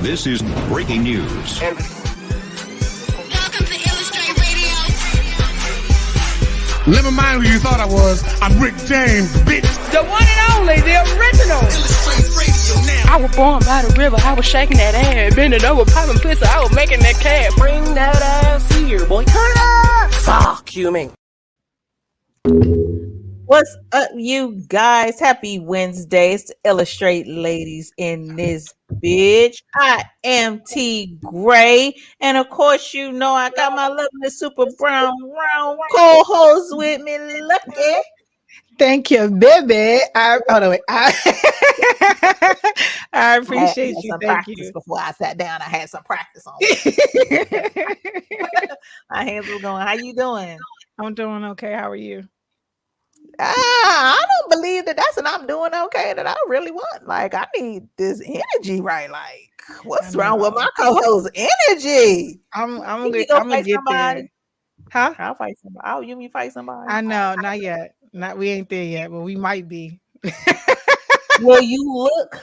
This is breaking news. Welcome to Illastr8 Radio. Never mind who you thought I was. I'm Rick James, bitch. The one and only, the original. Illastr8 Radio now. I was born by the river. I was shaking that ass, bending over, popping pussy. I was making that cash. Bring that ass here, boy. Turn it up. Fuck you, man. What's up, you guys? Happy Wednesday. It's the Illastr8 ladies in this bitch. I am T Gray. And of course, you know I got my lovely super brown round co-host with me, Lucky. Thank you, baby. I appreciate you. Thank you. Before I sat down, I had some practice on. My hands were going. How you doing? I'm doing okay. How are you? I don't believe that's what I'm doing okay. That I really want. Like, I need this energy, right? Like, what's wrong with my co-host energy? I'm gonna get there. Huh? I'll fight somebody. Oh, you mean fight somebody? I know, not yet. We ain't there yet, but we might be. Well, you look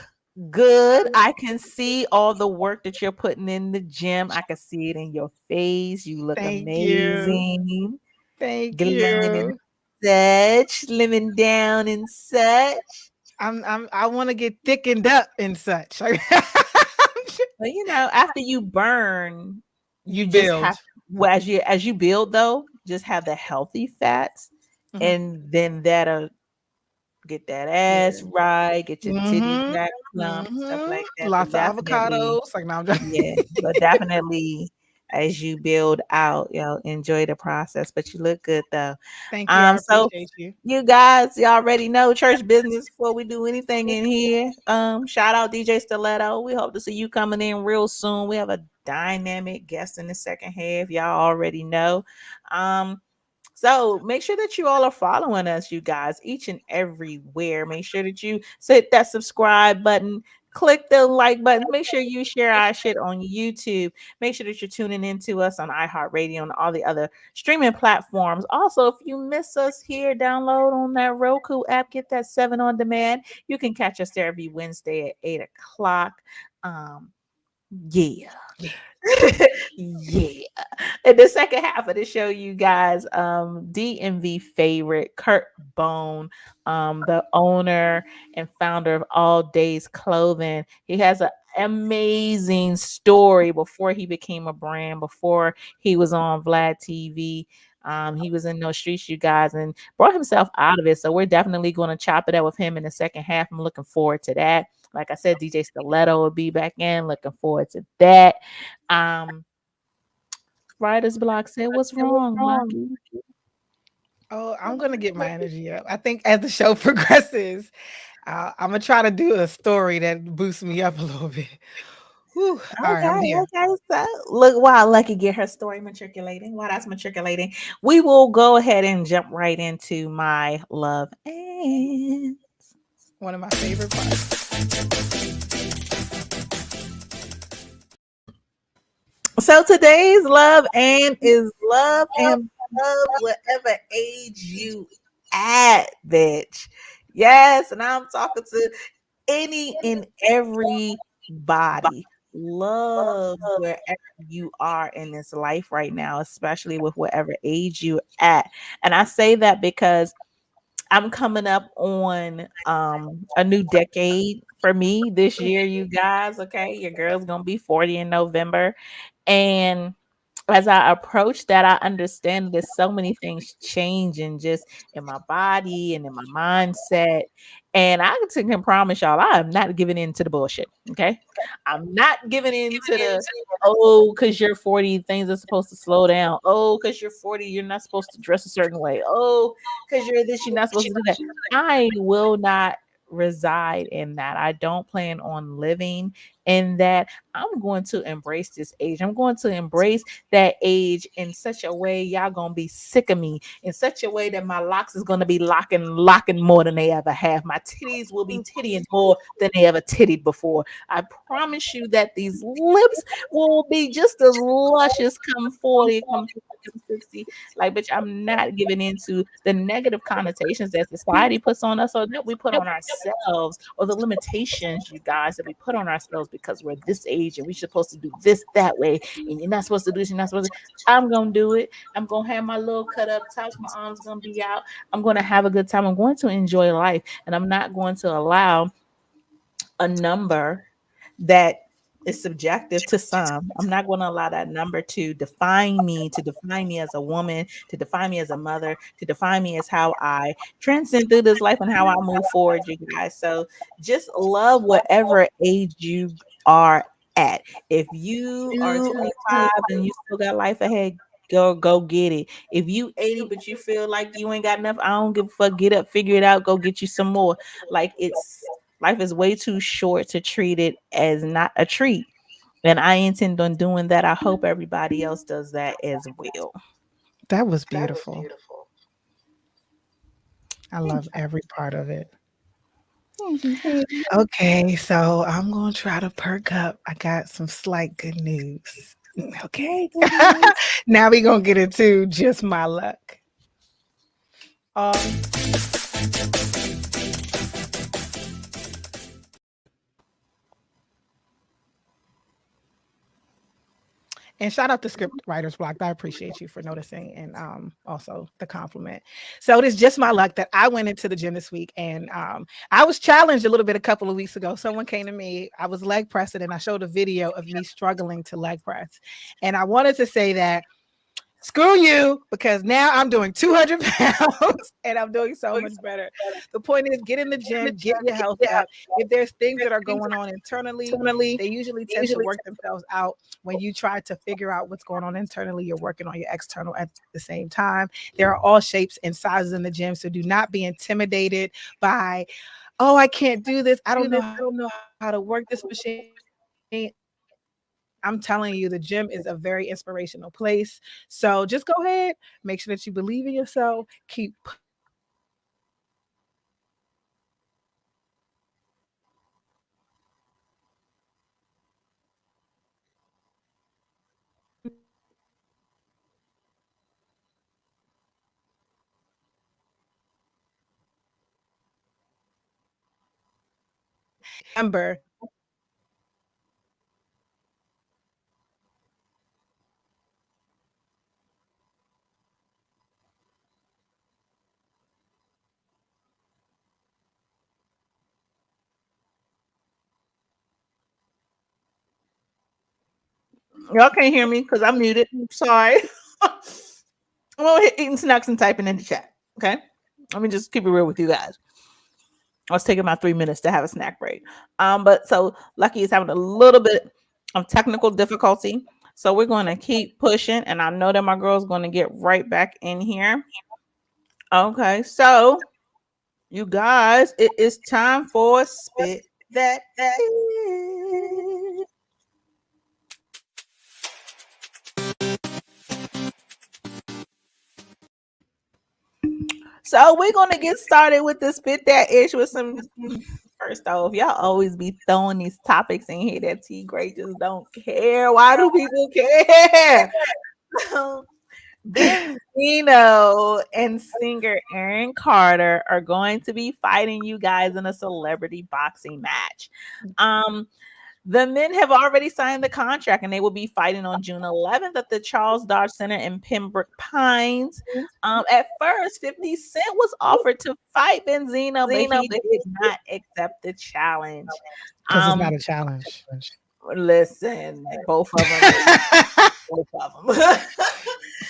good. I can see all the work that you're putting in the gym. I can see it in your face. You look amazing. Thank you. you. Such slimming down and such. I want to get thickened up and such. Well, you know, after you burn, you build. As you build though, just have the healthy fats, and then that'll get that ass right, get your titties back plump, stuff like that. Lots of avocados. Like, no, I'm just but definitely as you build out, enjoy the process. But you look good though. Thank you. I appreciate you. You guys, y'all already know church business before we do anything in here. Shout out DJ Stiletto. We hope to see you coming in real soon. We have a dynamic guest in the second half. Y'all already know. So make sure that you all are following us, you guys, each and everywhere. Make sure that you hit that subscribe button. Click the like button. Make sure you share our shit on YouTube. Make sure that you're tuning into us on iHeartRadio and all the other streaming platforms. Also, if you miss us here, download on that Roku app. Get that 7 on demand. You can catch us there every Wednesday at 8 o'clock. Yeah. Yeah. In the second half of the show, you guys, DMV favorite Kurt Bone, the owner and founder of All Days Clothing. He has an amazing story before he became a brand, before he was on Vlad TV. He was in those streets, you guys, and brought himself out of it. So we're definitely going to chop it up with him in the second half. I'm looking forward to that. Like I said, DJ Stiletto will be back in. Looking forward to that. Writer's Block said, "What's wrong?" Oh, I'm gonna get my energy up. I think as the show progresses, I'm gonna try to do a story that boosts me up a little bit. Whew. All right, I'm here. Okay. So look, while Lucky get her story matriculating, while that's matriculating, we will go ahead and jump right into my love and one of my favorite parts. So today's love and is love and love whatever age you at, bitch. Yes, and I'm talking to any and everybody. Love wherever you are in this life right now, especially with whatever age you at. And I say that because I'm coming up on a new decade for me this year, you guys. Okay, your girl's gonna be 40 in November. And as I approach that, I understand there's so many things changing just in my body and in my mindset. And I can promise y'all, I am not giving in to the bullshit. Okay. I'm not giving in to the, because you're 40, things are supposed to slow down. Oh, because you're 40, you're not supposed to dress a certain way. Oh, because you're this, you're not supposed to do that. I will not reside in that. I don't plan on living in that. I'm going to embrace this age. I'm going to embrace that age in such a way y'all gonna be sick of me, in such a way that my locks is gonna be locking more than they ever have. My titties will be tittying more than they ever tittied before. I promise you that these lips will be just as luscious come 40, come 60. Like, bitch, I'm not giving into the negative connotations that society puts on us, or that we put on ourselves, or the limitations, you guys, that we put on ourselves because we're this age age, and we're supposed to do this that way, and you're not supposed to do this, you're not supposed to. I'm gonna do it. I'm gonna have my little cut up tops, my arms gonna be out. I'm gonna have a good time. I'm going to enjoy life, and I'm not going to allow a number that is subjective to some. I'm not going to allow that number to define me as a woman, to define me as a mother, to define me as how I transcend through this life and how I move forward, you guys. So just love whatever age you are at. If you are 25 and you still got life ahead, go get it. If you 80 but you feel like you ain't got enough, I don't give a fuck. Get up, figure it out, go get you some more. Like, it's life is way too short to treat it as not a treat. And I intend on doing that. I hope everybody else does that as well. That was beautiful. I love every part of it. Okay, so I'm going to try to perk up. I got some slight good news. Okay. Now we're going to get into just my luck. And shout out to Script Writers Block. I appreciate you for noticing, and also the compliment. So it is just my luck that I went into the gym this week, and I was challenged a little bit a couple of weeks ago. Someone came to me. I was leg pressing, and I showed a video of me struggling to leg press. And I wanted to say that screw you, because now I'm doing 200 pounds and I'm doing so much better. The point is, get in the gym, get your health up. If there's things that are going on internally, they usually tend to work themselves out. When you try to figure out what's going on internally, you're working on your external at the same time. There are all shapes and sizes in the gym, so do not be intimidated by, oh, I can't do this. I don't know how to work this machine. I'm telling you, the gym is a very inspirational place. So just go ahead, make sure that you believe in yourself, keep remember. Y'all can't hear me because I'm muted. Sorry. I'm over here eating snacks and typing in the chat. Okay. Let me just keep it real with you guys. I was taking my 3 minutes to have a snack break. But so Lucky is having a little bit of technical difficulty. So we're going to keep pushing. And I know that my girl's going to get right back in here. Okay. So you guys, it is time for Spit That. So we're gonna get started with the Spit That Ish with some. First off, y'all always be throwing these topics in here that T Gray just don't care. Why do people care? Benzino and singer Aaron Carter are going to be fighting you guys in a celebrity boxing match. The men have already signed the contract, and they will be fighting on June 11th at the Charles Dodge Center in Pembroke Pines. At first, 50 Cent was offered to fight Benzino, but he did not accept the challenge. Because it's not a challenge. Listen, both of them. Both of them.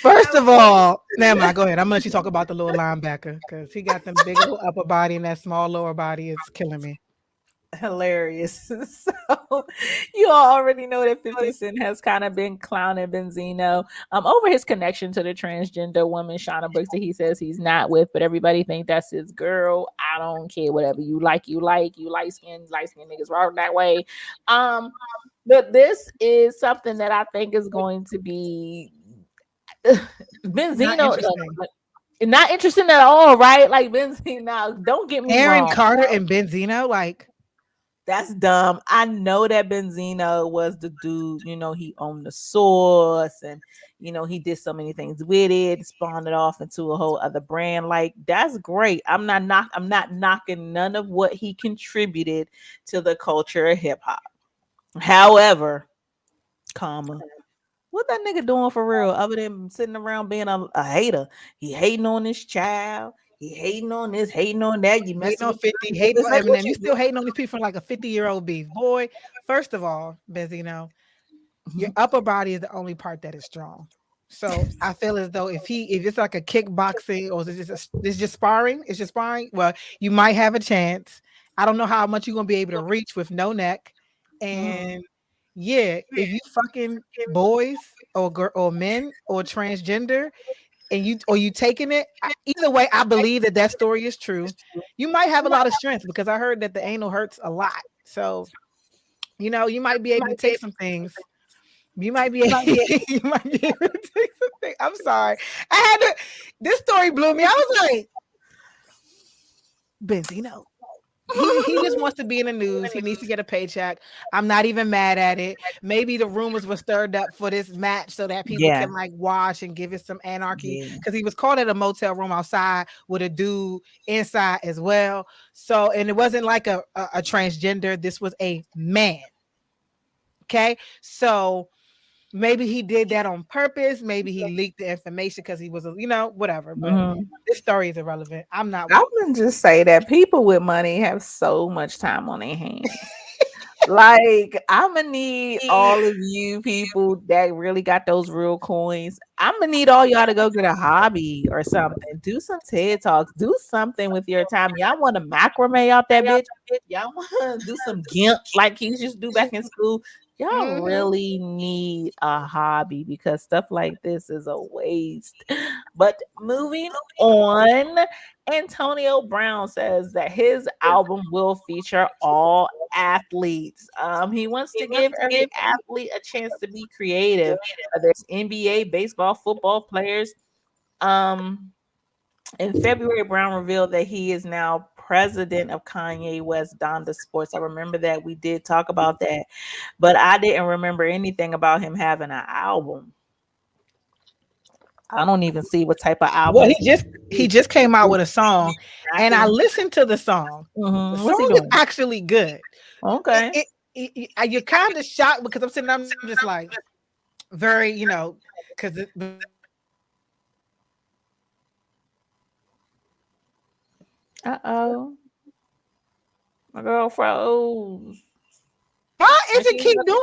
First of all, never mind. Go ahead. I'm gonna let you talk about the little linebacker, because he got them big little upper body and that small lower body is killing me. Hilarious. So you all already know that 50 Cent has kind of been clowning Benzino over his connection to the transgender woman Shauna Brooks that he says he's not with, but everybody think that's his girl. I don't care. Whatever you like. You light skin niggas rock that way. But this is something that I think is going to be Benzino. Not interesting at all, right? Like Benzino, don't get me wrong. Aaron Carter and Benzino, like, that's dumb. I know that Benzino was the dude, he owned the source and, he did so many things with it, spawned it off into a whole other brand. Like, that's great. I'm not knocking none of what he contributed to the culture of hip hop. However, comma, what that nigga doing for real other than sitting around being a hater? He hating on this child. He hating on this, hating on that. You Hating messing on with 50, the hating on like, what Eminem. You you still hating on these people from like a 50-year-old beef. Boy, first of all, Benzino, your doing? upper body is the only part that is strong. So I feel as though if it's like a kickboxing or it's just sparring, it's just sparring. Well, you might have a chance. I don't know how much you're gonna be able to reach with no neck. And yeah, if you fucking boys or men or transgender and you taking it, either way, I believe that story is true. You might have a lot of strength because I heard that the anal hurts a lot. So you might be able to take some things. You might be you might be able to take something. I'm sorry. This story blew me. I was like, Benzino. He just wants to be in the news. He needs to get a paycheck. I'm not even mad at it. Maybe the rumors were stirred up for this match so that people Yeah. can like watch and give it some anarchy. Yeah. Because he was caught at a motel room outside with a dude inside as well. So, and it wasn't like a transgender. This was a man. Okay. So maybe he did that on purpose. Maybe he leaked the information because he was, whatever. But this story is irrelevant. I'm not. I'm gonna just say that people with money have so much time on their hands. Like, I'm gonna need all of you people that really got those real coins. I'm gonna need all y'all to go get a hobby or something. Do some TED Talks. Do something with your time. Y'all want to macrame out that bitch? Y'all want to do some GIMP like you used to do back in school? Y'all really need a hobby because stuff like this is a waste. But moving on, Antonio Brown says that his album will feature all athletes. He wants to give every athlete a chance to be creative. There's NBA, baseball, football players. In February, Brown revealed that he is now president of Kanye West Donda Sports. I remember that we did talk about that, but I didn't remember anything about him having an album. I don't even see what type of album. Well, he just came out with a song, and I listened to the song. The What's he song is doing? actually good. Okay. You're kind of shocked because I'm just like very, because Uh-oh. My girl froze. why is it keep doing?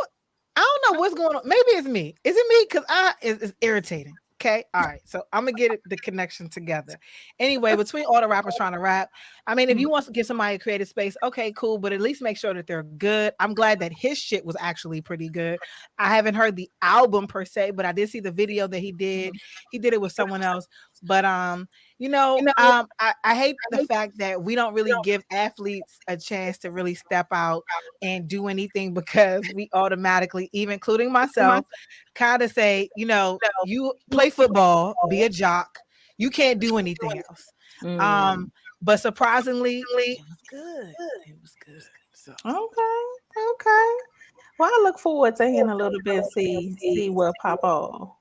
I don't know what's going on. Maybe it's me. Is it me? Because it's irritating. Okay. All right. So I'm going to get the connection together. Anyway, between all the rappers trying to rap, I mean, if you want to give somebody a creative space, okay, cool. But at least make sure that they're good. I'm glad that his shit was actually pretty good. I haven't heard the album per se, but I did see the video that he did. He did it with someone else. But I hate the fact that we don't really give athletes a chance to really step out and do anything because we automatically, even including myself, kind of say, you play football, be a jock. You can't do anything else. But surprisingly, it was good. It was good. So. Okay. Well, I look forward to hearing a little bit, see what pop off.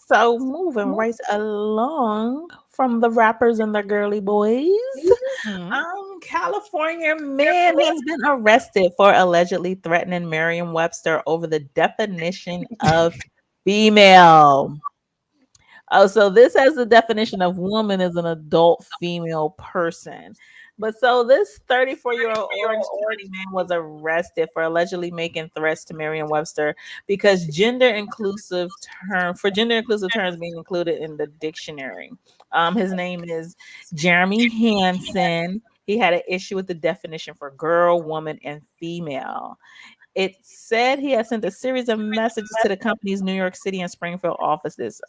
So moving right along from the rappers and the girly boys, California man has been arrested for allegedly threatening Merriam-Webster over the definition of female. Oh, so this has the definition of woman as an adult female person. But so this 34-year-old Orange County man was arrested for allegedly making threats to Merriam-Webster because gender inclusive terms being included in the dictionary. His name is Jeremy Hansen. He had an issue with the definition for girl, woman, and female. It said he had sent a series of messages to the company's New York City and Springfield offices.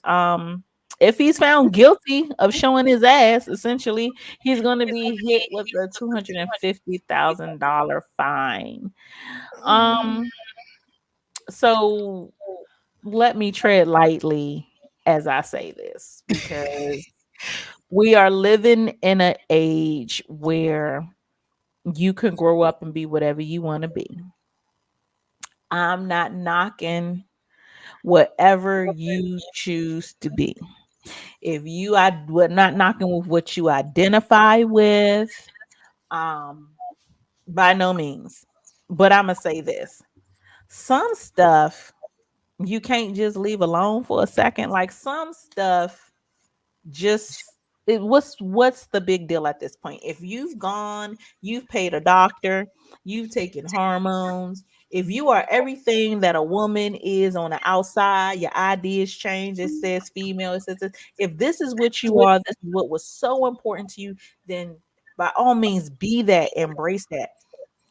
If he's found guilty of showing his ass, essentially, he's going to be hit with a $250,000 fine. So let me tread lightly as I say this, because we are living in an age where you can grow up and be whatever you want to be. I'm not knocking whatever you choose to be. If you are not knocking with what you identify with, by no means. But I'm gonna say this: some stuff you can't just leave alone for a second. Like some stuff, just what's the big deal at this point? If you've paid a doctor, you've taken hormones. If you are everything that a woman is on the outside, your ID is changed. It says female. It says this. If this is what you are, this is what was so important to you, then by all means be that, embrace that.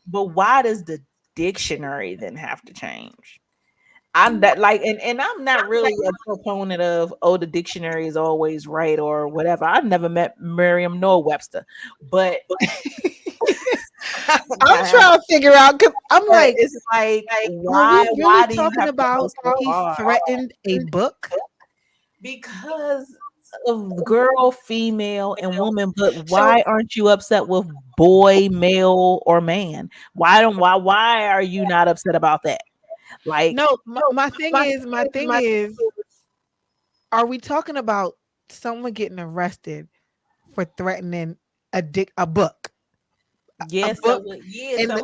But why does the dictionary then have to change? I'm that like, and I'm not really a proponent of the dictionary is always right or whatever. I've never met Merriam nor Webster, but I'm trying to figure out because I'm like, it's like are we why really do you talking have to go about so he hard? threatened a book? Because of girl, female, and woman. But why aren't you upset with boy, male, or man? Why are you not upset about that? Like, No, my thing is, are we talking about someone getting arrested for threatening a book? yes, book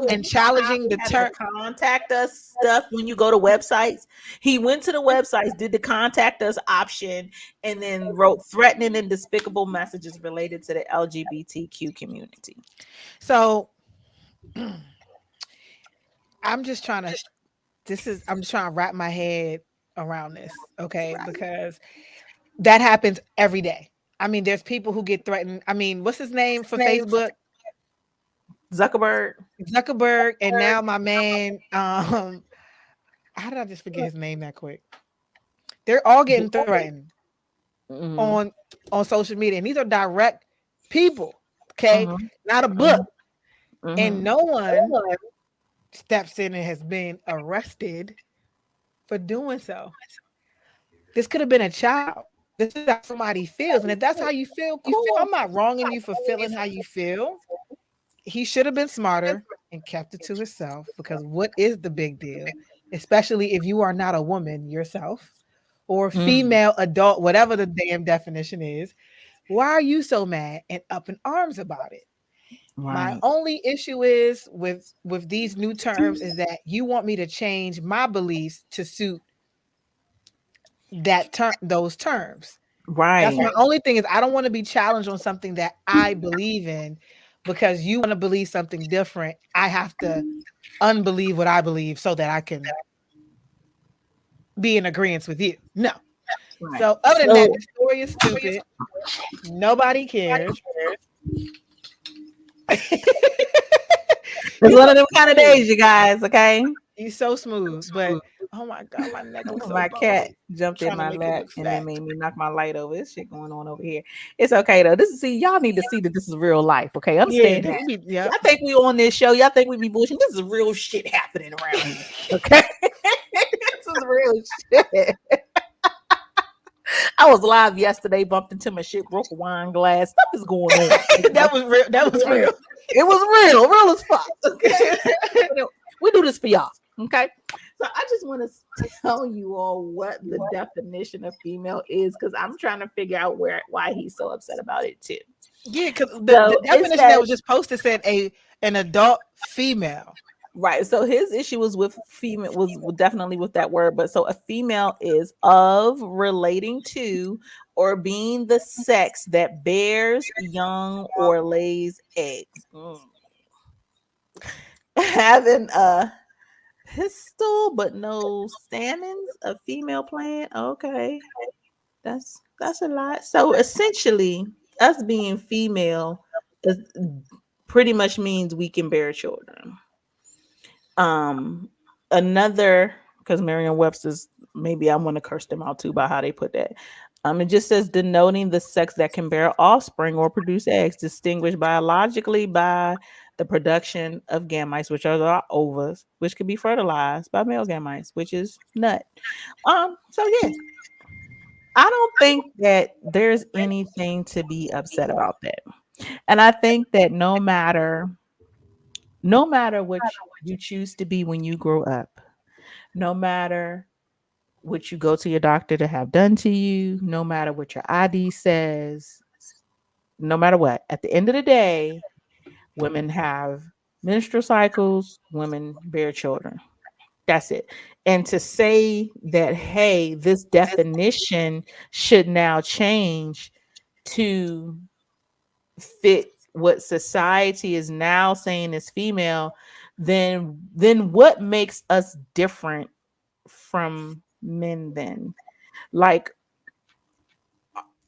and challenging the term. Contact us stuff when you go to websites. He went to the websites, did the contact us option, and then wrote threatening and despicable messages related to the LGBTQ community. So I'm just trying to wrap my head around this, okay? Right. Because that happens every day. I mean, there's people who get threatened. I mean, what's his name for Facebook? Zuckerberg, and now my man, how did I just forget his name that quick? They're all getting threatened on social media, and these are direct people, okay? Not a book. And no one steps in and has been arrested for doing so. This could have been a child. This is how somebody feels, and if that's how you feel, cool. I'm not wronging you for feeling how you feel. He should have been smarter and kept it to himself, because what is the big deal? Especially if you are not a woman yourself or female adult, whatever the damn definition is. Why are you so mad and up in arms about it? Right. My only issue is with these new terms is that you want me to change my beliefs to suit those terms. Right. That's my only thing, is I don't want to be challenged on something that I believe in. Because you want to believe something different, I have to unbelieve what I believe so that I can be in agreement with you. No. Right. So other than that, the story is stupid. Nobody cares. It's one of them kind of days, you guys, okay? He's so smooth, but oh my God, my neck looks so my cat jumped in my lap and then made me knock my light over. This shit going on over here. It's okay though. Y'all need to see that this is real life, okay? Understand that. Yeah. I think we on this show. Y'all think we be bullshitting. This is real shit happening around here. Okay. This is real shit. I was live yesterday, bumped into my shit, broke a wine glass. Stuff is going on. That was real. That was real. It was real as fuck. Okay. We do this for y'all. Okay. So I just want to tell you all what the definition of female is, because I'm trying to figure out why he's so upset about it too. Yeah, because the definition that was just posted said an adult female. Right. So his issue was with female, was definitely with that word. But so a female is of, relating to, or being the sex that bears young or lays eggs. Having a pistol but no stamens, a female plant. Okay. That's a lot. So essentially, us being female pretty much means we can bear children. Another, because Merriam-Webster's, maybe I want to curse them out too by how they put that. It just says denoting the sex that can bear offspring or produce eggs, distinguished biologically by the production of gametes, which are the ovaries, which can be fertilized by male gametes, which is nut. So yeah, I don't think that there's anything to be upset about that. And I think that no matter what you choose to be when you grow up, no matter what you go to your doctor to have done to you, no matter what your ID says, no matter what, at the end of the day, women have Menstrual cycles, women bear children. That's it. And to say that, hey, this definition should now change to fit what society is now saying is female, then what makes us different from men then? Like,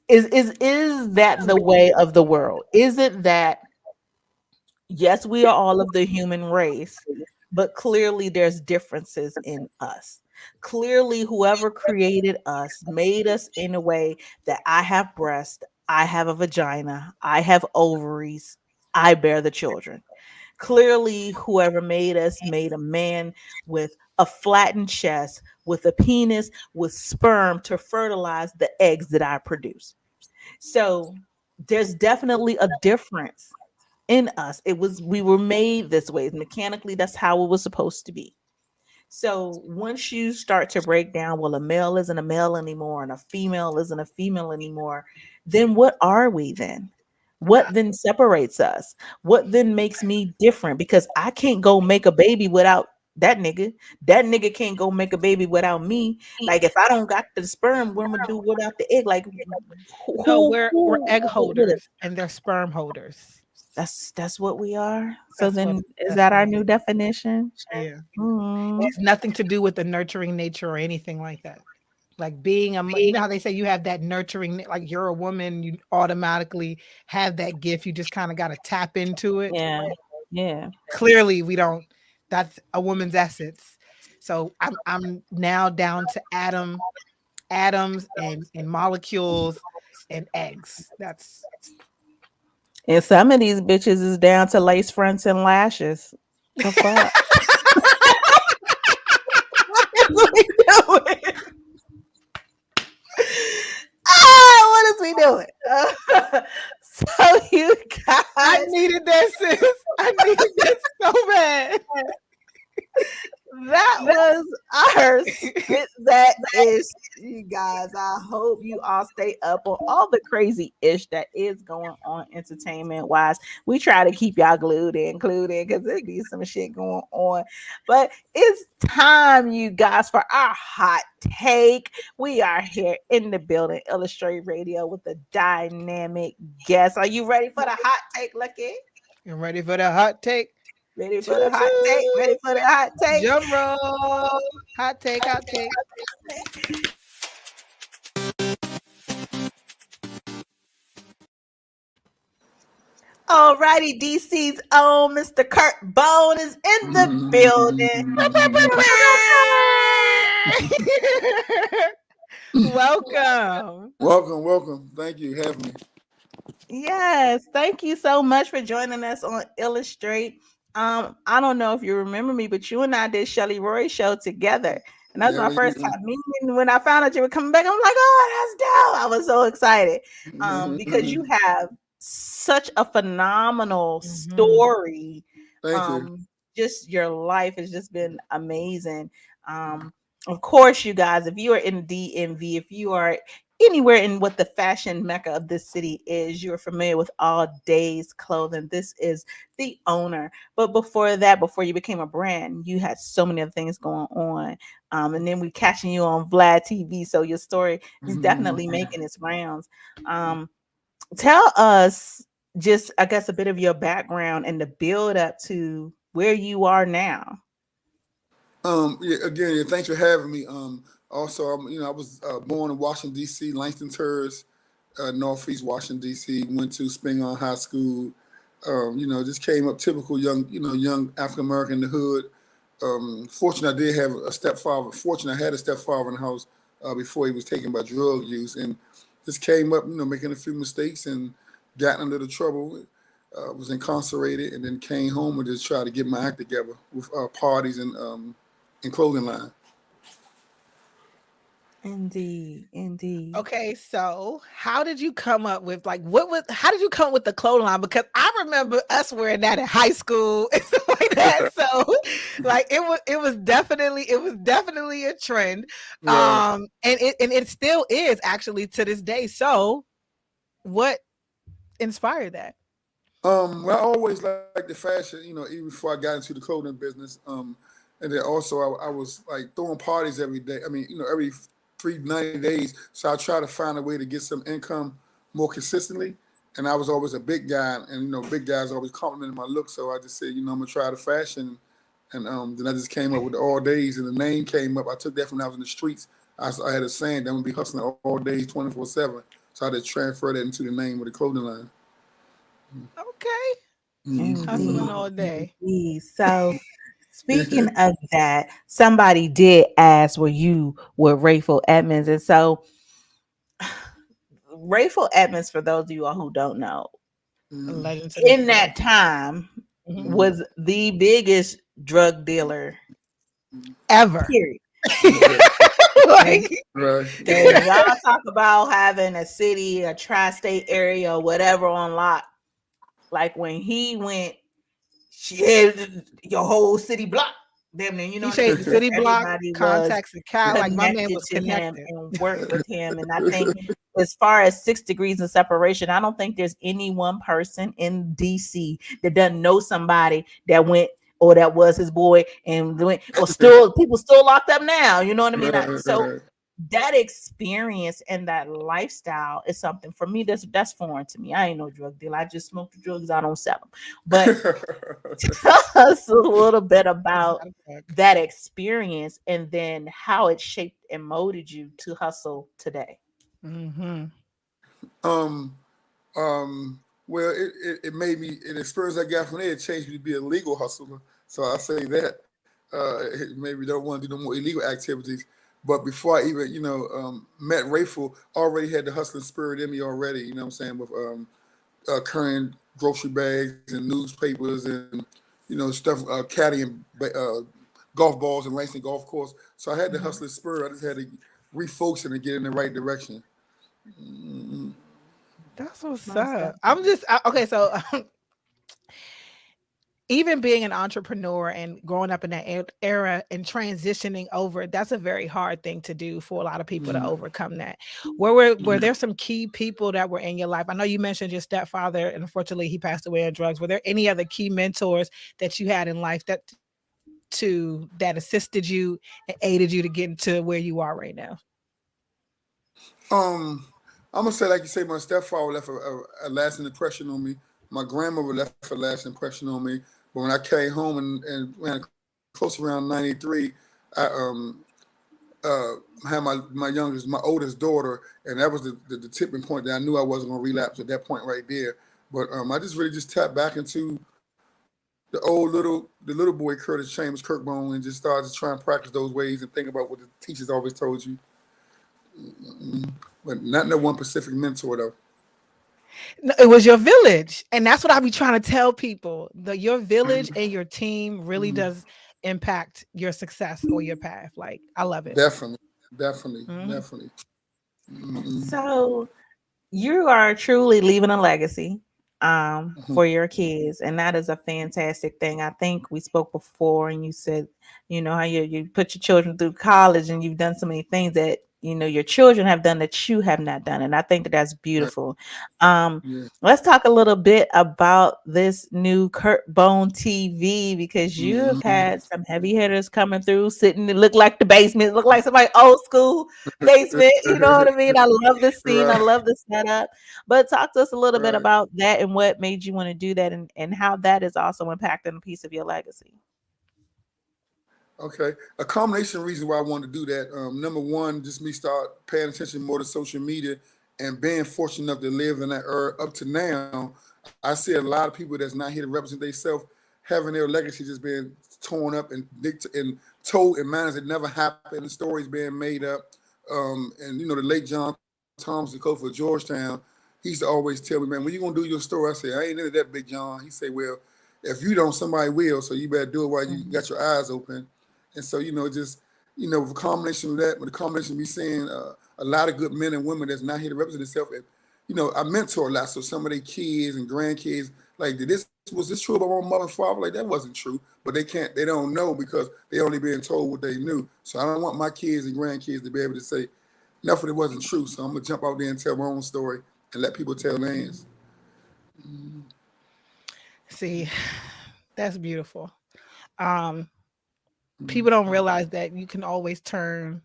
is that the way of the world? Is it that yes, we are all of the human race, but clearly there's differences in us. Clearly, whoever created us made us in a way that I have breast, I have a vagina, I have ovaries, I bear the children. Clearly, whoever made us made a man with a flattened chest, with a penis, with sperm to fertilize the eggs that I produce. So there's definitely a difference in us. We were made this way. Mechanically, that's how it was supposed to be. So once you start to break down, well, a male isn't a male anymore and a female isn't a female anymore, then what are we then? What then separates us? What then makes me different? Because I can't go make a baby without that nigga. That nigga can't go make a baby without me. Like if I don't got the sperm, what am I gonna do without the egg? Like No, we're egg holders and they're sperm holders. That's what we are. So That's then what- is that's that what our it new is. definition? Yeah. Mm. It has nothing to do with the nurturing nature or anything like that. Like being you know how they say you have that nurturing, like you're a woman, you automatically have that gift. You just kind of got to tap into it. Yeah. Yeah. Clearly, we don't. That's a woman's essence. So I'm now down to atoms and molecules and eggs. That's And some of these bitches is down to lace fronts and lashes. The fuck? What is we doing? What is we doing? So you guys, I needed that, sis. I needed that so bad. that was our spit that ish, you guys. I hope you all stay up on all the crazy ish that is going on entertainment wise. We try to keep y'all glued in, clued in, because there be some shit going on. But it's time, you guys, for our hot take. We are here in the building, Illastr8 Radio, with a dynamic guest. Are you ready for the hot take, Lucky? You ready for the hot take? Ready for the hot take? Ready for the hot take? Drum roll. Hot take, hot take. Alrighty, DC's own Mr. Kurt Bone is in the building. Welcome. Thank you for having me. Yes, thank you so much for joining us on Illustrate. I don't know if you remember me, but you and I did Shelly Roy's show together. And that was my first time meeting. When I found out you were coming back, I'm like, oh, that's dope. I was so excited. Because you have such a phenomenal story. Thank you. Just your life has just been amazing. Of course, you guys, if you are in DMV, if you are anywhere in what the fashion mecca of this city is, you're familiar with All Days Clothing. This is the owner. But before that, before you became a brand, you had so many other things going on. And then we catching you on Vlad TV. So your story is definitely making its rounds. Tell us just, I guess, a bit of your background and the build up to where you are now. Again, thanks for having me. Also, I was born in Washington D.C., Langston Terrace, Northeast Washington D.C. Went to Spingarn High School. Just came up typical young African American in the hood. Fortunately, I did have a stepfather. Fortunately, I had a stepfather in the house before he was taken by drug use, and just came up, making a few mistakes and got into the trouble. Was incarcerated, and then came home and just tried to get my act together with parties and clothing line. Indeed. Okay, so how did you come up with how did you come up with the clothing line? Because I remember us wearing that in high school and stuff like that. So it was definitely a trend. Right. And it still is actually to this day. So what inspired that? Well, I always liked the fashion, even before I got into the clothing business. And then also I was like throwing parties every day. I mean, every 90 days. So I try to find a way to get some income more consistently. And I was always a big guy, and big guys always complimented my look. So I just said, I'm gonna try the fashion, and then I just came up with the all days, and the name came up. I took that from when I was in the streets. I had a saying that I'm gonna be hustling all days, 24/7. So I just transferred that into the name of the clothing line. Okay. Hustling all day. So, speaking of that, somebody did ask, were you with Rayful Edmonds? And so, Rayful Edmonds, for those of you all who don't know, in that time was the biggest drug dealer ever. Period. Like, Right. And y'all talk about having a city, a tri-state area, or whatever on lock. Like when he went, she had your whole city block. Damn, you know, he shaped the city block, everybody was contacts the cow. Like my man was to him connected. and worked with him. And I think as far as 6 degrees of separation, I don't think there's any one person in DC that doesn't know somebody that went or that was his boy and went, or still people still locked up now. You know what I mean? So that experience and that lifestyle is something for me that's foreign to me. I ain't no drug dealer. I just smoke the drugs. I don't sell them. But tell us a little bit about that experience and then how it shaped and molded you to hustle today. Well, it made me, an experience I got from there, it changed me to be a legal hustler. So I say that it maybe don't want to do no more illegal activities. But before I even, met Rayful, already had the hustling spirit in me already, you know what I'm saying, with carrying grocery bags and newspapers and, stuff, caddying golf balls and Langston golf course. So I had the hustling spirit. I just had to refocus and get in the right direction. That's what's up. I'm just, okay, so even being an entrepreneur and growing up in that era and transitioning over, that's a very hard thing to do for a lot of people to overcome that. Were there some key people that were in your life? I know you mentioned your stepfather, and unfortunately he passed away of drugs. Were there any other key mentors that you had in life that assisted you and aided you to get into where you are right now? I'm gonna say, like you say, my stepfather left a lasting impression on me. My grandmother left a lasting impression on me. But when I came home and when close around 93, I had my oldest daughter, and that was the tipping point that I knew I wasn't gonna relapse at that point right there. But I just really tapped back into the little boy Curtis Chambers Kirkbone and just started to try and practice those ways and think about what the teachers always told you. But not no one specific mentor though. No, it was your village, and that's what I be trying to tell people. Your village and your team really does impact your success or your path. Like, I love it. Definitely. So you are truly leaving a legacy for your kids, and that is a fantastic thing. I think we spoke before and you said, how you put your children through college and you've done so many things that your children have done that you have not done. And I think that's beautiful. Let's talk a little bit about this new Kirkbone TV, because you've had some heavy hitters coming through, sitting, it looked like the basement, look like somebody old school basement. You know what I mean? I love the scene. I love the setup. But talk to us a little bit about that and what made you want to do that and how that is also impacting a piece of your legacy. Okay, a combination of reasons why I wanted to do that. Number one, just me start paying attention more to social media and being fortunate enough to live in that era up to now. I see a lot of people that's not here to represent themselves having their legacy just being torn up and told in manners that never happened, stories being made up. And the late John Thomas, the coach for Georgetown, he used to always tell me, man, when you gonna do your story? I say, I ain't into that, Big John. He say, well, if you don't, somebody will, so you better do it while you got your eyes open. And so, with a combination of that, with a combination of me seeing a lot of good men and women that's not here to represent themselves, and, I mentor a lot. So some of their kids and grandkids, like, was this true about my mother and father? Like, that wasn't true, but they don't know because they only being told what they knew. So I don't want my kids and grandkids to be able to say nothing that wasn't true. So I'm gonna jump out there and tell my own story and let people tell theirs. See, that's beautiful. People don't realize that you can always change.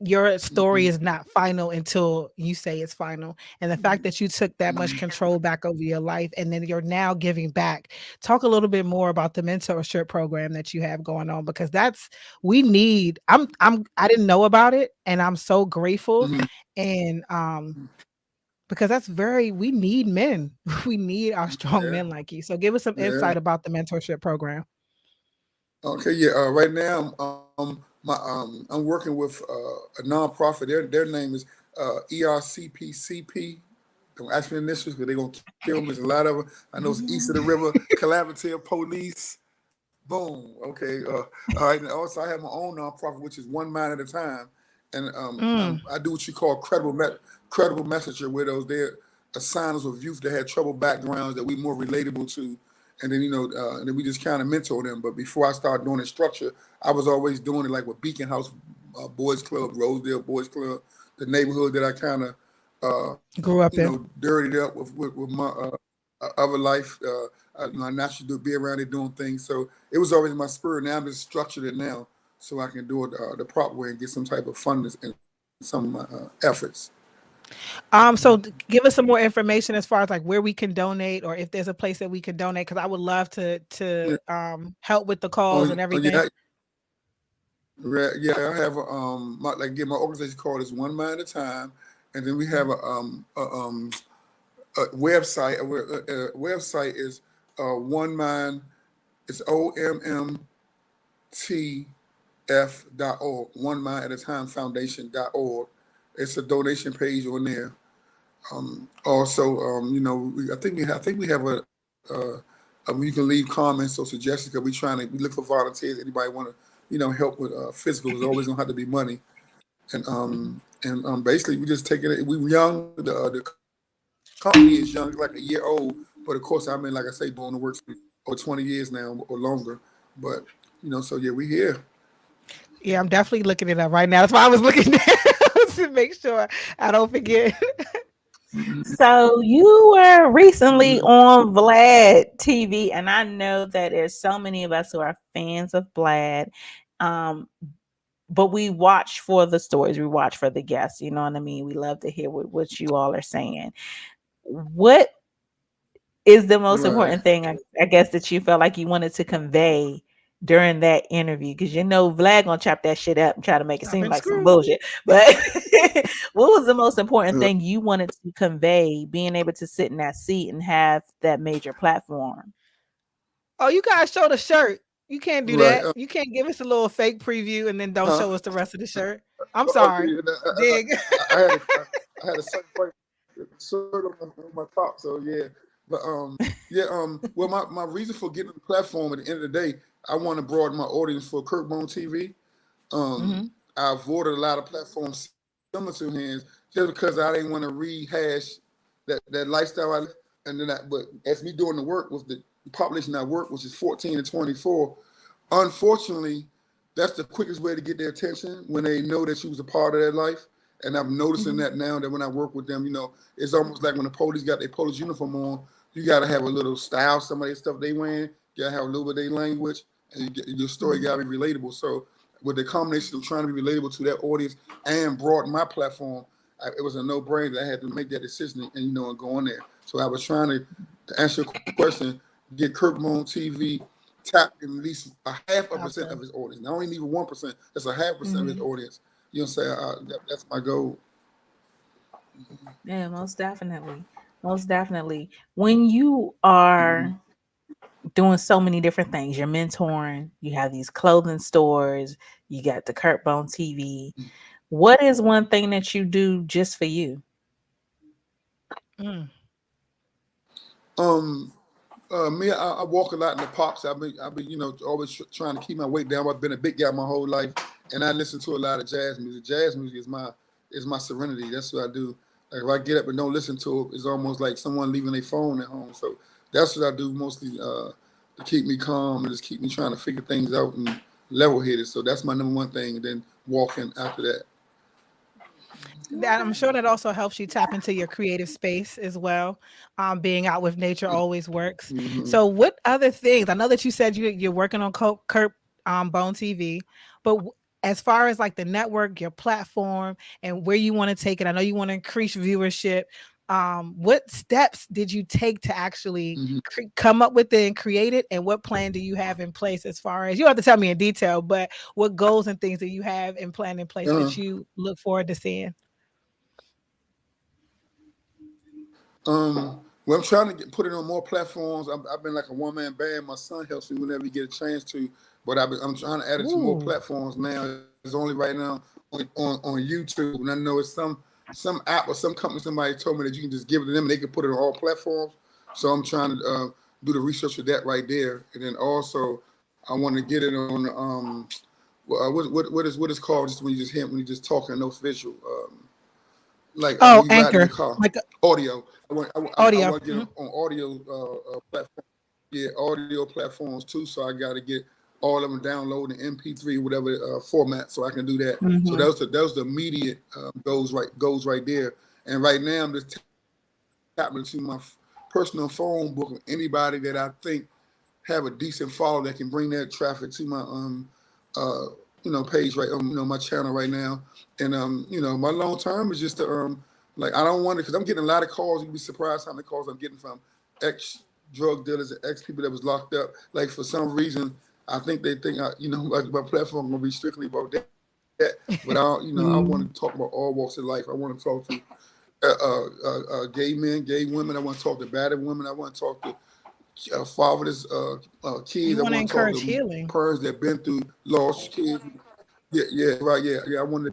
Your story is not final until you say it's final. And the fact that you took that much control back over your life and then you're now giving back. Talk a little bit more about the mentorship program that you have going on, because we need. I didn't know about it, and I'm so grateful. And because we need men. We need our strong men like you. So give us some insight about the mentorship program. Okay, yeah. Right now, I'm working with a nonprofit. Their name is ERCPCP. Don't ask me the initials because they're gonna kill me. There's a lot of them. I know it's East of the River Collaborative Police. Boom. Okay. All right. And also, I have my own nonprofit, which is One Mind at a Time, and I do what you call credible messenger widows. They're assigners of youth that had troubled backgrounds that we more relatable to. And then, and then we just kind of mentor them. But before I started doing the structure, I was always doing it like with Beacon House Boys Club, Rosedale Boys Club, the neighborhood that I kind of grew up in, dirtied up with my other life. I naturally be around there doing things. So it was always my spirit. Now I'm just structured it now so I can do it the proper way and get some type of funding in some of my efforts. So give us some more information as far as like where we can donate, or if there's a place that we can donate, because I would love to help with the calls and everything. I have my organization called is One Mind at a Time, and then we have a website. A website is One Mind. It's OMMTF.org. One Mind at a Time Foundation.org. It's a donation page on there. Also, I think we have a you can leave comments or suggestions, because we look for volunteers. Anybody want to help with physical? It's always gonna have to be money. And basically we just take it. We're young. The company is young, like a year old. But of course, like I say, doing the work for 20 years now or longer. But so yeah, we here. Yeah, I'm definitely looking it up right now. That's why I was looking at to make sure I don't forget. So you were recently on Vlad TV, and I know that there's so many of us who are fans of Vlad, but we watch for the stories, we watch for the guests. You know what I mean? We love to hear what you all are saying. What is the most important thing, I guess, that you felt like you wanted to convey during that interview? Because Vlad gonna chop that shit up and try to make it seem like some bullshit. But what was the most important thing you wanted to convey, being able to sit in that seat and have that major platform? Oh, you guys show the shirt. You can't do that. You can't give us a little fake preview and then don't show us the rest of the shirt. I'm sorry. Dig. I had a shirt on my top, so yeah. But well, my reason for getting on the platform at the end of the day, I want to broaden my audience for Kirkbone TV. I avoided a lot of platforms similar to his just because I didn't want to rehash that lifestyle. But as me doing the work with the population I work, which is 14 to 24, unfortunately, that's the quickest way to get their attention when they know that you was a part of their life. And I'm noticing that now that when I work with them, it's almost like when the police got their police uniform on, you got to have a little style, some of the stuff they wearing, you got to have a little bit of their language, and your story got to be relatable. So with the combination of trying to be relatable to that audience and broaden my platform, it was a no-brainer. I had to make that decision and go on there. So I was trying to answer your question, get Kirkbone TV tapped in at least a 0.5% of his audience. Not only even 1%, that's a 0.5% of his audience. You know what I'm saying? That's my goal. Yeah, most definitely. Most definitely. When you are doing so many different things, you're mentoring, you have these clothing stores, you got the Kirkbone TV. What is one thing that you do just for you? Me, I walk a lot in the pops. I've been, always trying to keep my weight down. I've been a big guy my whole life, and I listen to a lot of jazz music. Jazz music is my serenity. That's what I do. Like if I get up and don't listen to it, it's almost like someone leaving their phone at home. So that's what I do mostly to keep me calm and just keep me trying to figure things out and level-headed. So that's my number one thing. And then walking after that. I'm sure that also helps you tap into your creative space as well. Being out with nature always works. Mhm. So, what other things? I know that you said you're working on Kurt Bone TV, but as far as like the network, your platform, and where you want to take it, I know you want to increase viewership. What steps did you take to actually Mhm. come up with it and create it? And what plan do you have in place as far as, you don't have to tell me in detail, but what goals and things do you have in plan in place Uh, that you look forward to seeing? well, I'm trying to put it on more platforms. I've been like a one man band. My son helps me whenever he get a chance to, but I'm trying to add it to more Ooh. platforms now. It's only right now on YouTube, and I know it's some app or some company. Somebody told me that you can just give it to them and they can put it on all platforms. So I'm trying to do the research for that right there, and then also I want to get it on what is called just when you just talking, no visual. Like Oh, when you ride in your Anchor, car, like audio. I audio. want to get on audio platform. Yeah, audio platforms too. So I got to get all of them download in MP3, whatever format, so I can do that. So Mhm. those the immediate goals right there. And right now I'm just tapping into my personal phone book of anybody that I think have a decent follow that can bring that traffic to my page right my channel right now. And my long term is just to like I don't want to, because I'm getting a lot of calls. You'd be surprised how many calls I'm getting from ex drug dealers and ex people that was locked up. Like for some reason I think they think like my platform gonna be strictly about that. But I want to talk about all walks of life. I want to talk to gay men, gay women. I want to talk to battered women. I want to talk to fatherless kids. You I want to want to talk encourage to healing. parents that been through lost kids. Yeah, right. Yeah. I want to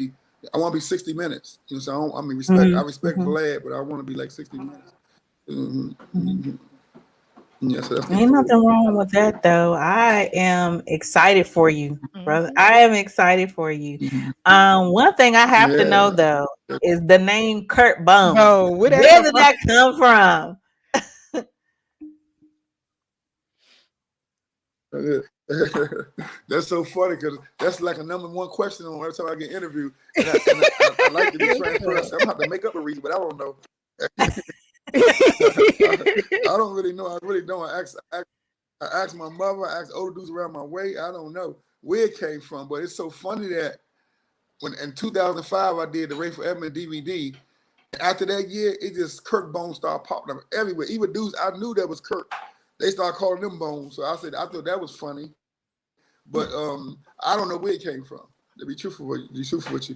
be 60 minutes. So I mean, I Mhm, respect mhm. Vlad, but I want to be like 60 minutes. Mm-hmm. Yeah, so that's the Ain't goal. nothing wrong with that though. I am excited for you, brother. Mhm. I am excited for you. Mhm. One thing I have to know Yeah. though is the name Kurt Bone. Oh, where that Where come did from? that come from? That's so funny because that's like a number one question on every time I get interviewed, and I like to be transparent. So I'm gonna have to make up a reason, but I don't know. I don't really know. I really don't. I asked my mother. I asked older dudes around my way. I don't know where it came from, but it's so funny that when in 2005 I did the Ray for Edmund DVD. After that year, it just Kirk Bones started popping up everywhere. Even dudes I knew that was Kirk, they started calling them Bones. So I thought that was funny. But I don't know where it came from. To be truthful with you,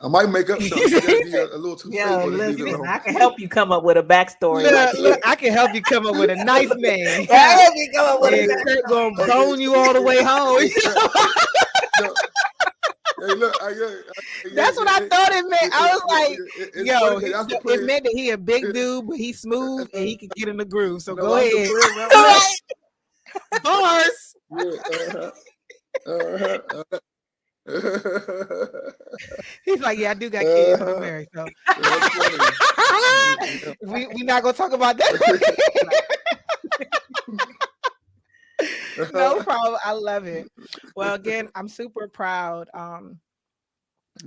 I might make up something, but that'd be a little too fake. Yo, But leave it listen, alone. I can help you come up with a backstory like Look, this. I can help you come up with a nice name. I can help you come up with a And Kurt backstory. gonna bone you all the way home. No, hey, look, That's what I thought it meant. I was like, it's funny yo, because that's the it plan. meant that he a big dude, but he's smooth and he can get in the groove. So No, go I used to ahead. play around with Right. Bars. that. Yeah, He's like, yeah, I do got kids. I'm married. So that's funny. we not gonna talk about that. No problem. I love it. Well, again, I'm super proud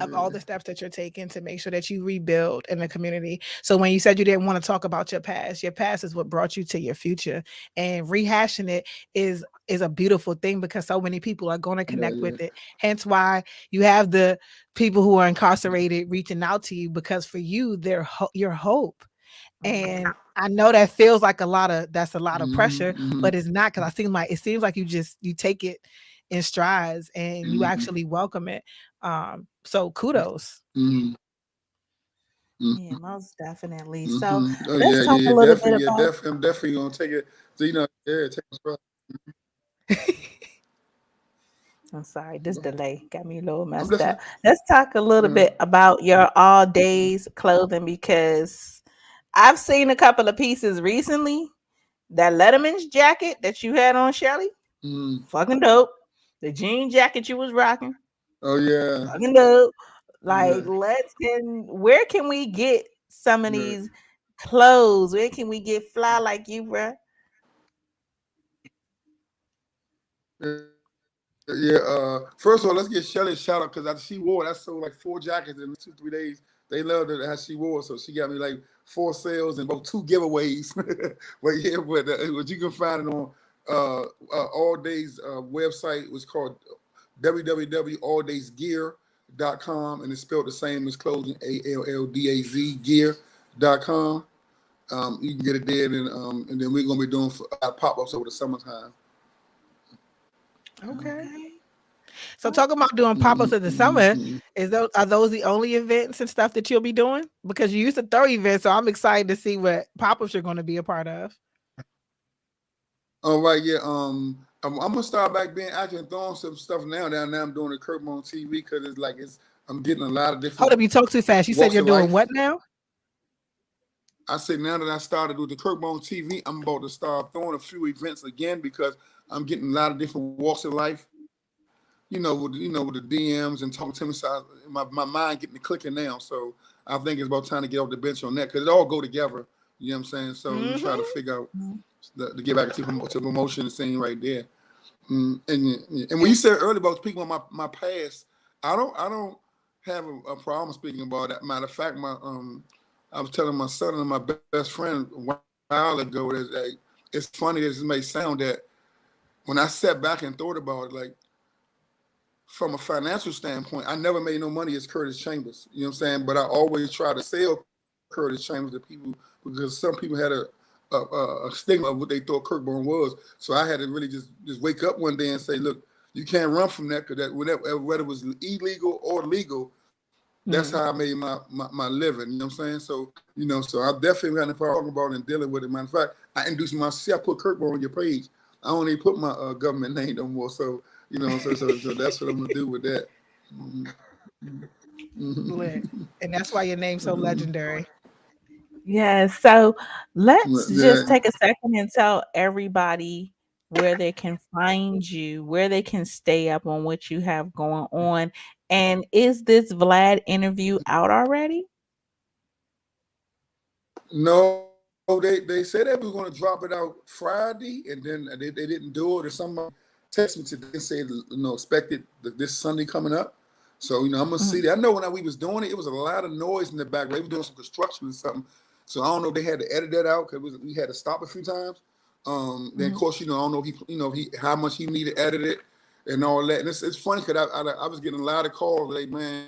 of all the steps that you're taking to make sure that you rebuild in the community. So when you said you didn't want to talk about your past is what brought you to your future. And rehashing it is a beautiful thing because so many people are going to connect with it. Hence why you have the people who are incarcerated reaching out to you, because for you, they're your hope. And I know that feels like that's a lot of pressure, but it's not, because it seems like you take it in strides and you actually welcome it. So kudos. Yeah, most definitely. So Oh let's talk a little bit about. definitely. I'm definitely gonna take it. So take it. I'm sorry, this delay got me a little messed listening. up. Let's talk a little bit about your all days clothing, because I've seen a couple of pieces recently. That Letterman's jacket that you had on, Shelly, fucking dope. The jean jacket you was rocking, Oh yeah. fucking dope. Like, Yeah. where can we get some of these clothes? Where can we get fly like you, bro? Yeah. First of all, let's get Shelly a shout out because she wore that sold like 4 jackets in 2-3 days. they loved it how she wore. So she got me like 4 sales and about 2 giveaways. But yeah, but you can find it on All Days website. It was called www.alldaysgear.com, and it's spelled the same as clothing, ALLDAZ gear.com. You can get it there, and then we're gonna be doing pop-ups over the summertime. Okay. So talking about doing pop-ups in the summer, are those the only events and stuff that you'll be doing? Because you used to throw events, so I'm excited to see what pop-ups you're going to be a part of. All right, yeah. I'm gonna start back being active and throwing some stuff now. Now I'm doing the curtain on TV because I'm getting a lot of different. Hold up, you talk too fast. You said you're doing what now? I said now that I started with the Kirkbone TV, I'm about to start throwing a few events again because I'm getting a lot of different walks of life. With the DMs and talking to me. So my mind getting to clicking now. So I think it's about time to get off the bench on that because it all go together. You know what I'm saying? So we try to figure out to get back to promotion scene right there. And when you said earlier about speaking about my past, I don't have a problem speaking about that. Matter of fact, I was telling my son and my best friend a while ago that it's funny that it may sound that when I sat back and thought about it, like from a financial standpoint, I never made no money as Curtis Chambers. You know what I'm saying? But I always try to sell Curtis Chambers to people because some people had a stigma of what they thought Kirkbone was. So I had to really just wake up one day and say, look, you can't run from that because whether it was illegal or legal, that's how I made my living. You know what I'm saying? So, so I definitely got to talk about and dealing with it. Matter of fact, I introduced myself, I put Kirkbone on your page. I don't even put my government name no more. So, so that's what I'm going to do with that. And that's why your name's so legendary. Yes. So let's just take a second and tell everybody where they can find you, where they can stay up on what you have going on. And is this Vlad interview out already? No, they said they were going to drop it out Friday, and then they didn't do it. Or somebody texted me today and said, expect it this Sunday coming up. So, I'm going to see that. I know when we was doing it, it was a lot of noise in the background. They were doing some construction or something. So I don't know if they had to edit that out because we had to stop a few times. Then of course, I don't know how much he needed edited and all that. And it's funny because I was getting a lot of calls like, man,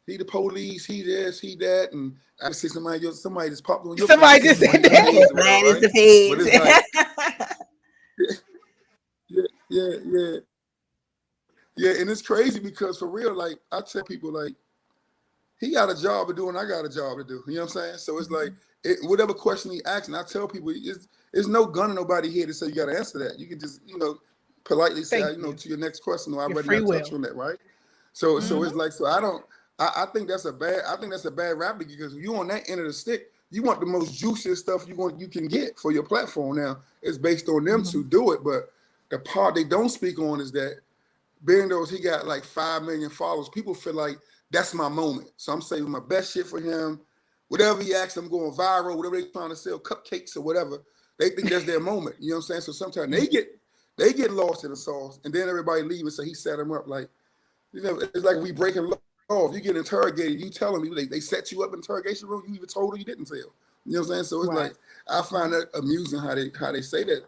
he the police, he this, he that, and I see somebody just popped on your somebody just said that. Vlad is the page. But it's like, yeah, and it's crazy because for real, like I tell people, like he got a job to do and I got a job to do. You know what I'm saying? So it's like whatever question he asks, and I tell people, it's no gun in nobody here to say you got to answer that. You can just politely say to your next question, or I already not touch on that, right? So it's like I think that's a bad rap because if you on that end of the stick, you want the most juiciest stuff you can get for your platform. Now it's based on them to do it, but the part they don't speak on is that being those he got like 5 million followers, people feel like that's my moment. So I'm saying my best shit for him. Whatever he asks, I'm going viral. Whatever they're trying to sell, cupcakes or whatever, they think that's their moment. You know what I'm saying? So sometimes they get lost in the sauce, and then everybody leave and say he set them up. Like it's like we breaking law. If you get interrogated, you tell them they set you up in interrogation room. You even told her you didn't tell. You know what I'm saying? So it's like I find that amusing how they say that.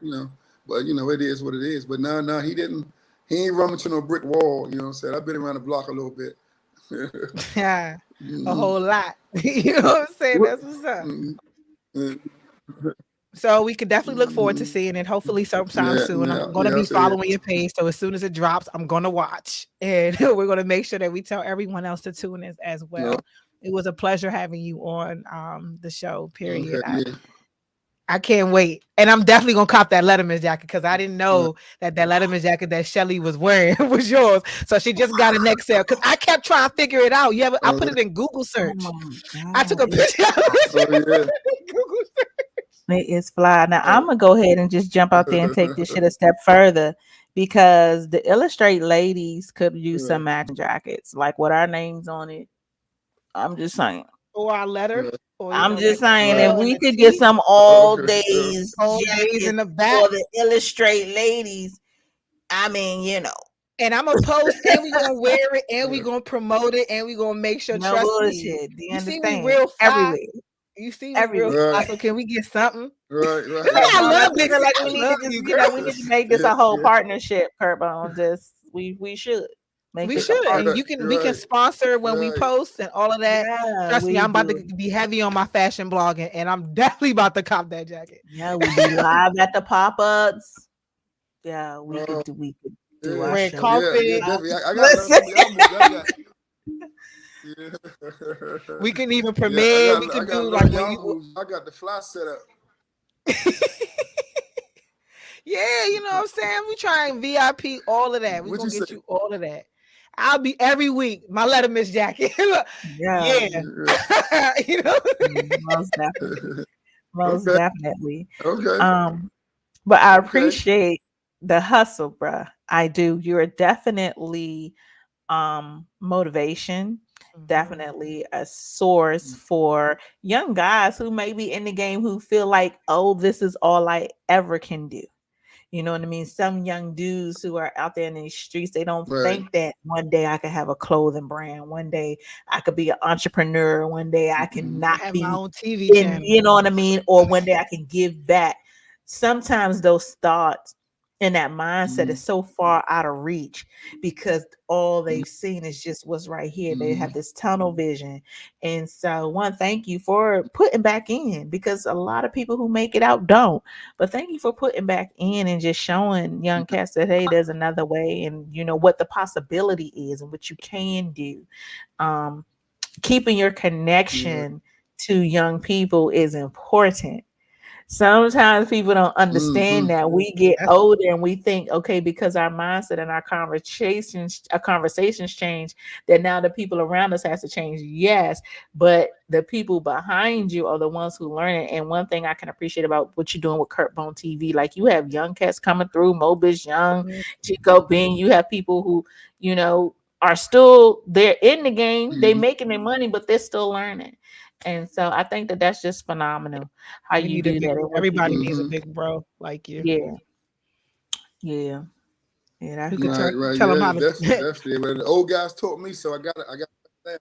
But it is what it is. But no, he didn't. He ain't run into no brick wall. You know what I'm saying? I've been around the block a little bit. Yeah, a whole lot. You know what I'm saying? That's what's up. So we could definitely look forward to seeing it, hopefully sometime soon. I'm going to be following your page, so as soon as it drops, I'm going to watch, and we're going to make sure that we tell everyone else to tune in as well. Yeah. It was a pleasure having you on the show. Period. Okay, I can't wait. And I'm definitely going to cop that Letterman jacket because I didn't know that Letterman jacket that Shelly was wearing was yours. So she just got an XL because I kept trying to figure it out. I put it in Google search. I took a picture of it. Google search. It is fly. Now I'm going to go ahead and just jump out there and take this shit a step further because the Illastr8 ladies could use some matching jackets like with our names on it. I'm just saying. Or our letter. I'm just saying, if we could get some all days in the back for the Illastr8 ladies, I mean, And I'm gonna post, and we gonna wear it, and we gonna promote it, and we gonna make sure. No Trust me, bullshit. Do you you see understand? me real fly. Everywhere. You see me Everywhere. real fly. Right. So can we get something? Right. I No, love I Big feel like C. we I need to love just, you, you know, we girl. need to make this a whole partnership, Kerbon. Just we should make We this should, a and partnership. we can sponsor when we Right. post and all of that. Yeah, Trust me, we I'm about do. to be heavy on my fashion blogging, and I'm definitely about to cop that jacket. Yeah, we be live at the pop-ups. Yeah, we Oh, could do Yeah. our Red show. carpet. Yeah, definitely. I got Listen. Yeah. We can even Yeah, premiere. We I can got do to like learn when y'all you. moves. I got the fly set up. Yeah, you know what I'm saying? We trying VIP all of that. We What gonna you get say? you all of that. I'll be every week. My Letterman's jacket. Look, Yeah, yeah. You know. most definitely. Most Okay. definitely. Okay. But I Okay. appreciate the hustle, bruh. I do. You're definitely motivation, definitely a source for young guys who may be in the game who feel like, oh, this is all I ever can do. You know what I mean? Some young dudes who are out there in these streets, they don't Right. think that one day I could have a clothing brand, one day I could be an entrepreneur, one day I can not Have be my own TV in, channel. you know what I mean? Or one day I can give back. Sometimes those thoughts and that mindset is so far out of reach because all they've seen is just what's right here. They have this tunnel vision. And so thank you for putting back in, because a lot of people who make it out don't. But thank you for putting back in and just showing young cats that, hey, there's another way, and you know what the possibility is and what you can do. Keeping your connection to young people is important. Sometimes people don't understand that. We get older and we think, okay, because our mindset and our conversations change, that now the people around us has to change. Yes, but the people behind you are the ones who learn it. And one thing I can appreciate about what you're doing with Kurtbone TV, like you have young cats coming through, Mobish Young, Chico Bean. You have people who, you know, are still they're in the game, they making their money, but they're still learning. And so I think that that's just phenomenal how We you need a do big, that. And what you everybody do. needs a big bro like you. Yeah. That's Who could Right. Right. tell them Yeah. how to. Definitely. But the old guys taught me, so I got that.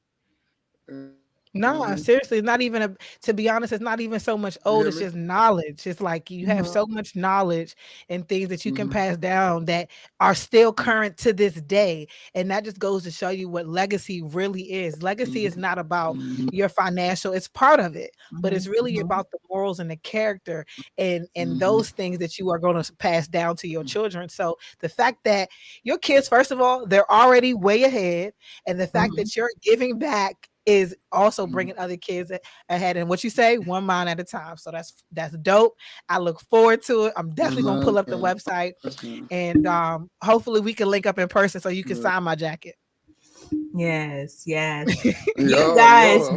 No, seriously, it's not even to be honest, it's not even so much old, it's just knowledge. It's like you have so much knowledge and things that you can pass down that are still current to this day. And that just goes to show you what legacy really is. Legacy is not about your financial, it's part of it, but it's really about the morals and the character and those things that you are going to pass down to your children. So the fact that your kids, first of all, they're already way ahead, and the fact that you're giving back is also bringing other kids ahead. And what you say, one mind at a time. So that's dope. I look forward to it. I'm definitely gonna pull up the website, and hopefully we can link up in person so you can sign my jacket. Yes. You guys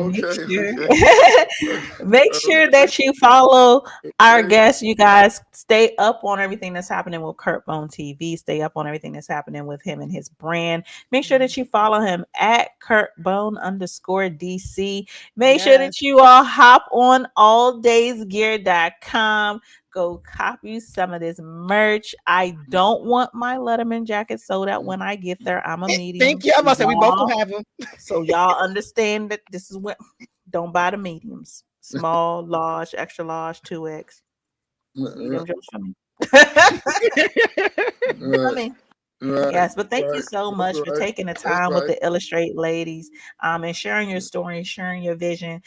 make sure that you follow our guests. You guys stay up on everything that's happening with Kurtbone TV. Stay up on everything that's happening with him and his brand. Make sure that you follow him at Kurtbone_DC. Make sure that you all hop on alldaysgear.com. Go copy some of this merch. I don't want my Letterman jacket sold out when I get there. I'm a medium. Thank you. I must say we both gonna have them. So y'all understand that this is what, don't buy the mediums. Small, large, extra large, 2X. Yes, but thank you so much for taking the time with the Illustrate ladies, and sharing your story, sharing your vision.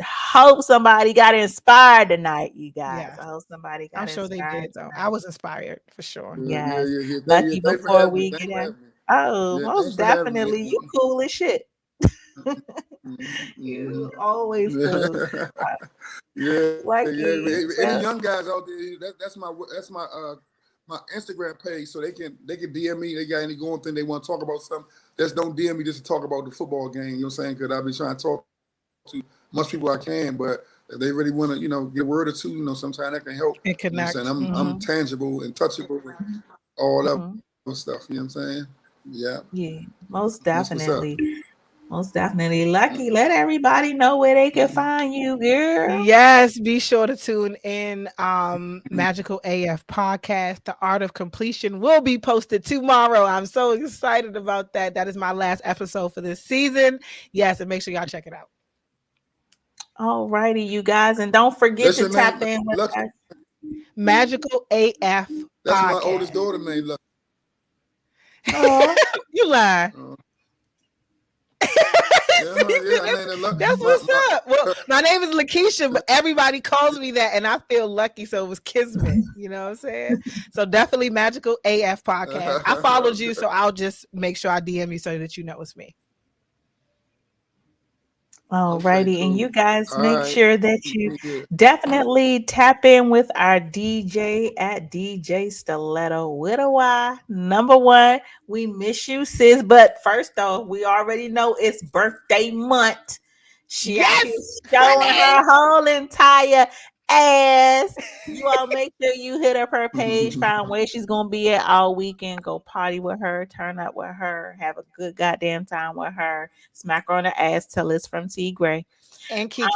Hope somebody got inspired tonight, you guys. I hope somebody got inspired. I'm sure they did, though. I was inspired for sure. Yes. Lucky before we get out. Oh, most definitely. You cool as shit. You always cool. Any young guys out there, that's my my Instagram page, so they can DM me. They got any going thing they want to talk about something. Just don't DM me just to talk about the football game. You know what I'm saying? Because I've been trying to talk to much people I can, but if they really want to, get a word or two, sometimes that can help. And connect. You know what I'm saying? I'm tangible and touchable and all that stuff. You know what I'm saying? Yeah. Yeah, most definitely. Most definitely. Lucky, let everybody know where they can find you, girl. Yes, be sure to tune in. Magical AF podcast, The Art of Completion, will be posted tomorrow. I'm so excited about that. That is my last episode for this season. Yes, and make sure y'all check it out. All righty, you guys, and don't forget That's to your tap name, in with Lucky? us. Magical AF That's podcast. my oldest daughter named Lucky. Oh, You lie. Yeah, I named her Lucky. That's what's up. Well, my name is Lakeisha, but everybody calls me that, and I feel lucky, so it was kismet. You know what I'm saying? So definitely Magical AF podcast. I followed you, so I'll just make sure I DM you so that you know it's me. all righty, Okay, and cool. you guys All make right. sure that you Yeah. definitely tap in with our DJ at DJ Stiletto with a Y. Number one, we miss you, sis. But first though, we already know it's birthday month. She out here showing her whole entire ass. You all make sure you hit up her page, find where she's gonna be at all weekend. Go party with her, turn up with her, have a good goddamn time with her. Smack her on the ass till it's from T Gray. And Kiki.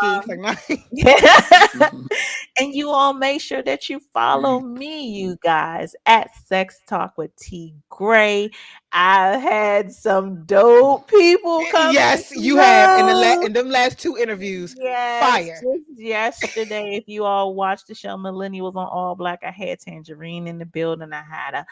And you all make sure that you follow me, you guys, at Sex Talk with T Gray. I've had some dope people come. Yes, you have in them last two interviews. Yes, Fire. just yesterday, if you all watched the show Millennials on All Black, I had Tangerine in the building. I had a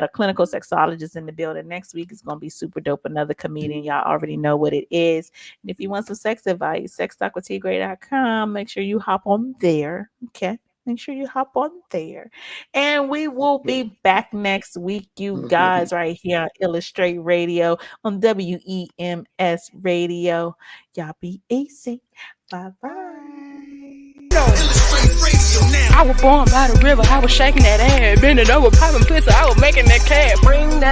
clinical sexologist in the building. Next week is gonna be super dope. Another comedian. Y'all already know what it is. And if you want some sex advice, sextalkwithtgray.com. Make sure you hop on there. Okay. Make sure you hop on there. And we will be back next week, you guys, right here on Illustrate Radio on WEMS Radio. Y'all be easy. Bye-bye. Illastr8 Radio now. I was born by the river. I was shaking that ass, bending over, popping pussy. I was making that cat bring that.